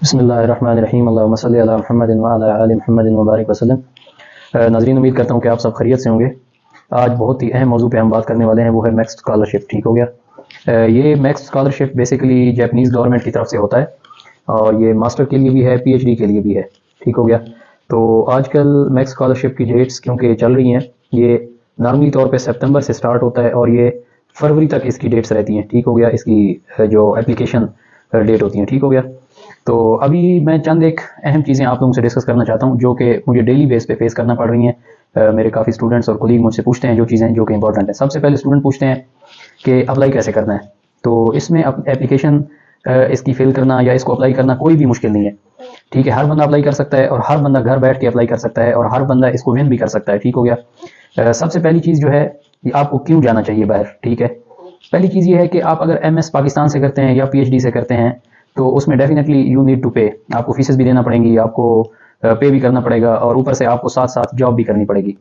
بسم اللہ الرحمن الرحیم اللہم صلی علی محمد وعلی آل محمد مبارک وسلم۔ ناظرین، امید کرتا ہوں کہ آپ سب خیریت سے ہوں گے۔ آج بہت ہی اہم موضوع پہ ہم بات کرنے والے ہیں، وہ ہے میکس اسکالرشپ۔ ٹھیک ہو گیا؟ یہ MEXT scholarship basically Japanese government کی طرف سے ہوتا ہے، اور یہ ماسٹر کے لیے بھی ہے، پی ایچ ڈی کے لیے بھی ہے۔ ٹھیک ہو گیا؟ تو آج کل میکس اسکالرشپ کی ڈیٹس کیونکہ چل رہی ہیں، یہ نارملی طور پہ سپتمبر سے سٹارٹ ہوتا ہے اور یہ فروری تک اس کی ڈیٹس رہتی ہیں۔ ٹھیک ہو گیا؟ اس کی جو اپلیکیشن ڈیٹ ہوتی ہیں۔ ٹھیک ہو گیا؟ تو ابھی میں چند ایک اہم چیزیں آپ لوگوں سے ڈسکس کرنا چاہتا ہوں جو کہ مجھے ڈیلی بیس پہ فیس کرنا پڑ رہی ہیں۔ میرے کافی اسٹوڈنٹس اور کولیگ مجھ سے پوچھتے ہیں جو چیزیں جو کہ امپورٹنٹ ہیں۔ سب سے پہلے اسٹوڈنٹ پوچھتے ہیں کہ اپلائی کیسے کرنا ہے۔ تو اس میں اپلیکیشن اس کی فل کرنا یا اس کو اپلائی کرنا کوئی بھی مشکل نہیں ہے۔ ٹھیک ہے؟ ہر بندہ اپلائی کر سکتا ہے، اور ہر بندہ گھر بیٹھ کے اپلائی کر سکتا ہے، اور ہر بندہ اس کو ون بھی کر سکتا ہے۔ ٹھیک ہو گیا؟ سب سے پہلی چیز جو ہے، آپ کو کیوں جانا چاہیے باہر؟ ٹھیک ہے؟ پہلی چیز یہ ہے کہ آپ اگر ایم ایس پاکستان سے کرتے ہیں یا پی ایچ ڈی سے کرتے ہیں تو اس میں definitely you need to pay, آپ کو فیسز بھی دینا پڑیں گی، آپ کو پے بھی کرنا پڑے گا، اور اوپر سے آپ کو ساتھ ساتھ جاب بھی کرنی پڑے گی۔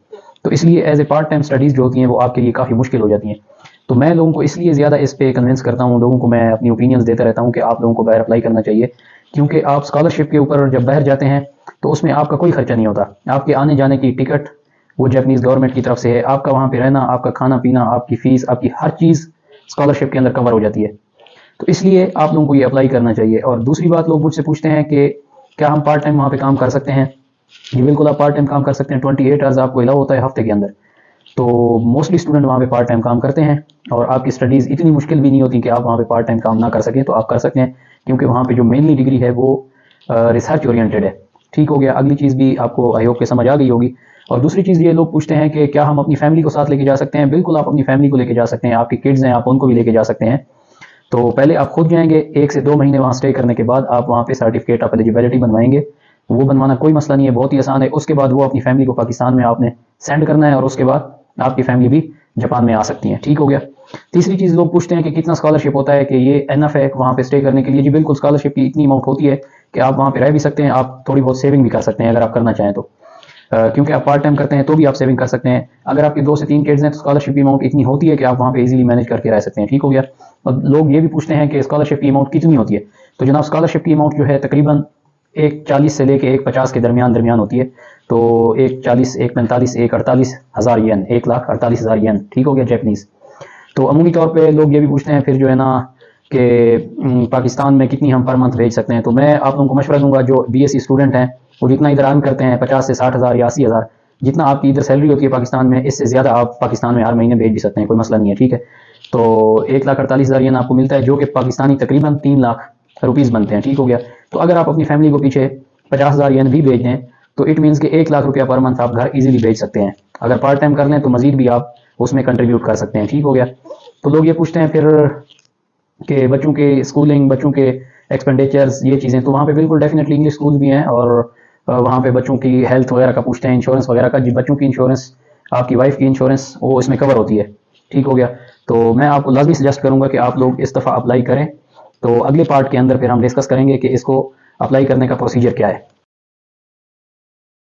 تو اس لیے as a part time studies جو ہوتی ہیں وہ آپ کے لیے کافی مشکل ہو جاتی ہیں۔ تو میں لوگوں کو اس لیے زیادہ اس پہ کنونس کرتا ہوں، لوگوں کو میں اپنی اوپینینز دیتا رہتا ہوں کہ آپ لوگوں کو باہر اپلائی کرنا چاہیے، کیونکہ آپ اسکالرشپ کے اوپر جب باہر جاتے ہیں تو اس میں آپ کا کوئی خرچہ نہیں ہوتا۔ آپ کے آنے جانے کی ٹکٹ وہ جاپنیز گورنمنٹ کی طرف سے ہے، آپ کا وہاں پہ رہنا، آپ کا کھانا پینا، آپ کی فیس، آپ کی ہر چیز اسکالرشپ کے اندر کور ہو جاتی ہے۔ تو اس لیے آپ لوگوں کو یہ اپلائی کرنا چاہیے۔ اور دوسری بات، لوگ مجھ سے پوچھتے ہیں کہ کیا ہم پارٹ ٹائم وہاں پہ کام کر سکتے ہیں؟ جی بالکل، آپ پارٹ ٹائم کام کر سکتے ہیں۔ 28 آورز آپ کو الاؤ ہوتا ہے ہفتے کے اندر۔ تو موسٹلی اسٹوڈنٹ وہاں پہ پارٹ ٹائم کام کرتے ہیں، اور آپ کی اسٹڈیز اتنی مشکل بھی نہیں ہوتی کہ آپ وہاں پہ پارٹ ٹائم کام نہ کر سکیں، تو آپ کر سکتے ہیں، کیونکہ وہاں پہ جو مینلی ڈگری ہے وہ ریسرچ اورینٹیڈ ہے۔ ٹھیک ہو گیا؟ اگلی چیز بھی آپ کو آئی ہوپ کہ سمجھ آ گئی ہوگی۔ اور دوسری چیز یہ لوگ پوچھتے ہیں کہ کیا ہم اپنی فیملی کو ساتھ لے کے جا سکتے ہیں؟ بالکل، آپ اپنی فیملی کو لے کے جا سکتے ہیں، آپ کے کڈز ہیں، آپ ان کو بھی لے کے جا سکتے ہیں۔ تو پہلے آپ خود جائیں گے، 1 سے 2 مہینے وہاں اسٹے کرنے کے بعد آپ وہاں پہ سرٹیفکیٹ آف ایلیجیبلٹی بنوائیں گے۔ وہ بنوانا کوئی مسئلہ نہیں ہے، بہت ہی آسان ہے۔ اس کے بعد وہ اپنی فیملی کو پاکستان میں آپ نے سینڈ کرنا ہے، اور اس کے بعد آپ کی فیملی بھی جاپان میں آ سکتی ہیں۔ ٹھیک ہو گیا؟ تیسری چیز، لوگ پوچھتے ہیں کہ کتنا اسکالرشپ ہوتا ہے، کہ یہ انف ہے وہاں پہ اسٹے کرنے کے لیے؟ جی بالکل، اسکالرشپ کی اتنی اماؤنٹ ہوتی ہے کہ آپ وہاں پہ رہ بھی سکتے ہیں، آپ تھوڑی بہت سیونگ بھی کر سکتے ہیں اگر آپ کرنا چاہیں تو، کیونکہ آپ پارٹ ٹائم کرتے ہیں تو بھی آپ سیونگ کر سکتے ہیں۔ اگر آپ کے 2 سے 3 کڈز ہیں تو اسکالرشپ کی اماؤنٹ اتنی ہوتی ہے کہ آپ وہاں پہ ایزیلی مینیج کر کے رہ سکتے ہیں۔ ٹھیک ہو گیا؟ اور لوگ یہ بھی پوچھتے ہیں کہ اسکالرشپ کی اماؤنٹ کتنی ہوتی ہے؟ تو جناب، اسکالرشپ کی اماؤنٹ جو ہے تقریباً 1.40 سے لے کے 1.50 کے درمیان ہوتی ہے۔ تو 1.40، 1.45، 1.48 ہزار ین، 1,48,000 ین۔ ٹھیک ہو گیا؟ جاپنیز۔ تو عمومی طور پہ لوگ یہ بھی پوچھتے ہیں پھر جو ہے نا کہ پاکستان میں کتنی ہم پر منتھ بھیج سکتے ہیں؟ تو میں آپ لوگوں کو مشورہ دوں گا، جو بی ایس سی اسٹوڈنٹ ہیں وہ جتنا ادھر ارن کرتے ہیں 50 سے 60 ہزار یا 80 ہزار، جتنا آپ کی ادھر سیلری ہوتی ہے پاکستان میں، اس سے زیادہ آپ پاکستان میں ہر مہینے بھیج بھی سکتے ہیں، کوئی مسئلہ نہیں ہے۔ ٹھیک ہے؟ تو 1,48,000 ین آپ کو ملتا ہے، جو کہ پاکستانی تقریباً 3 لاکھ روپیز بنتے ہیں۔ ٹھیک ہو گیا؟ تو اگر آپ اپنی فیملی کو پیچھے 50,000 ین بھی بھیج دیں تو اٹ مینس کہ 1 لاکھ روپیہ پر منتھ آپ گھر ایزیلی بھیج سکتے ہیں۔ اگر پارٹ ٹائم کر لیں تو مزید بھی آپ اس میں کنٹریبیوٹ کر سکتے ہیں۔ ٹھیک ہو گیا؟ تو لوگ یہ پوچھتے ہیں پھر کہ بچوں کے اسکولنگ، بچوں کے ایکسپینڈیچرز، یہ چیزیں، تو وہاں پہ بالکل ڈیفینیٹلی انگلش اسکول بھی ہیں، اور وہاں پہ بچوں کی ہیلتھ وغیرہ کا پوچھتے ہیں، انشورنس وغیرہ کا۔ جی بچوں کی انشورنس، آپ کی وائف کی انشورنس، وہ اس میں کور ہوتی ہے۔ ٹھیک ہو گیا؟ تو میں آپ کو لازمی سجیسٹ کروں گا کہ آپ لوگ اس دفعہ اپلائی کریں۔ تو اگلے پارٹ کے اندر پھر ہم ڈسکس کریں گے کہ اس کو اپلائی کرنے کا پروسیجر کیا ہے۔